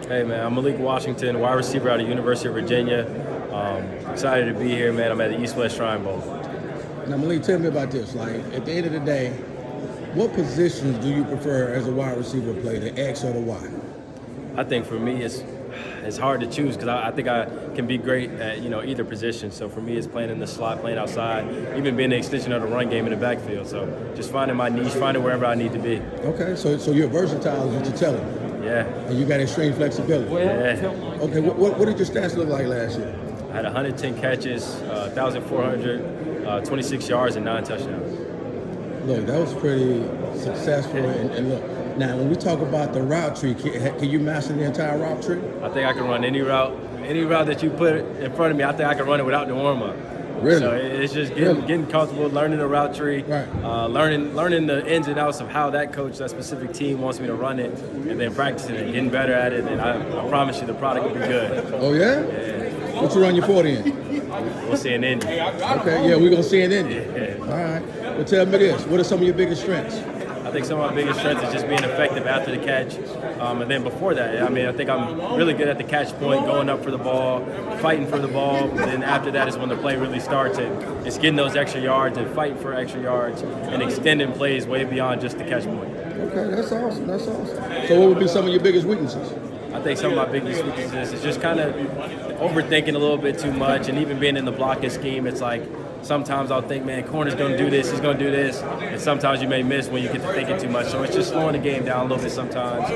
Hey man, I'm Malik Washington, wide receiver out of University of Virginia. Excited to be here, man. I'm at the East-West Shrine Bowl. Now, Malik, tell me about this. Like, at the end of the day, what positions do you prefer as a wide receiver play, the X or the Y? I think for me, it's hard to choose because I think I can be great at either position. So for me, it's playing in the slot, playing outside, even being an extension of the run game in the backfield. So just finding my niche, finding wherever I need to be. Okay, so you're versatile, is what you're telling me. Yeah. And you got extreme flexibility. Yeah. Okay, what did your stats look like last year? I had 110 catches, 1,400, 26 yards, and 9 touchdowns. Look, that was pretty successful. And look, now when we talk about the route tree, can you master the entire route tree? I think I can run any route that you put in front of me. I think I can run it without the warm up. Really? So it's just getting comfortable, learning the route tree, Right. Learning the ins and outs of how that coach, that specific team wants me to run it, and then practicing it, getting better at it. And I promise you, the product will be good. Oh yeah? Yeah. What you run your 40 in? We'll see an Indy. Okay, yeah, we're gonna see it in you. Yeah. All right. Well, tell me this. What are some of your biggest strengths? I think some of my biggest strengths is just being effective after the catch. And then before that, I think I'm really good at the catch point, going up for the ball, fighting for the ball. And then after that is when the play really starts. It's getting those extra yards and fighting for extra yards and extending plays way beyond just the catch point. Okay, that's awesome. That's awesome. So what would be some of your biggest weaknesses? I think some of my biggest weaknesses is just kind of overthinking a little bit too much, and even being in the blocking scheme, it's like sometimes I'll think, man, corner's going to do this, he's going to do this, and sometimes you may miss when you get to thinking too much. So it's just slowing the game down a little bit sometimes,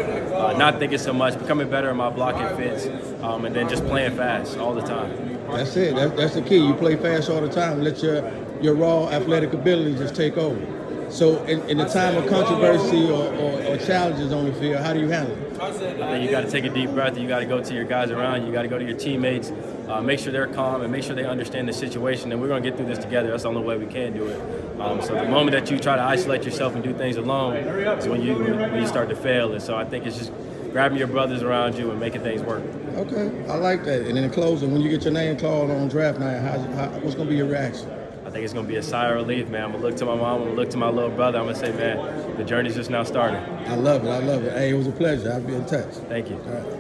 not thinking so much, becoming better in my blocking fits, and then just playing fast all the time. That's it. That's the key. You play fast all the time. Let your raw athletic ability just take over. So in the time of controversy or challenges on the field, how do you handle it? I think you got to take a deep breath. You got to go to your guys around you. You got to go to your teammates, make sure they're calm and make sure they understand the situation. And we're going to get through this together. That's the only way we can do it. So the moment that you try to isolate yourself and do things alone is when you start to fail. And so I think it's just grabbing your brothers around you and making things work. Okay, I like that. And in closing, when you get your name called on draft night, what's going to be your reaction? I think it's going to be a sigh of relief, man. I'm going to look to my mom, I'm going to look to my little brother. I'm going to say, man, the journey's just now starting. I love it. I love it. Hey, it was a pleasure. I'll be in touch. Thank you. All right.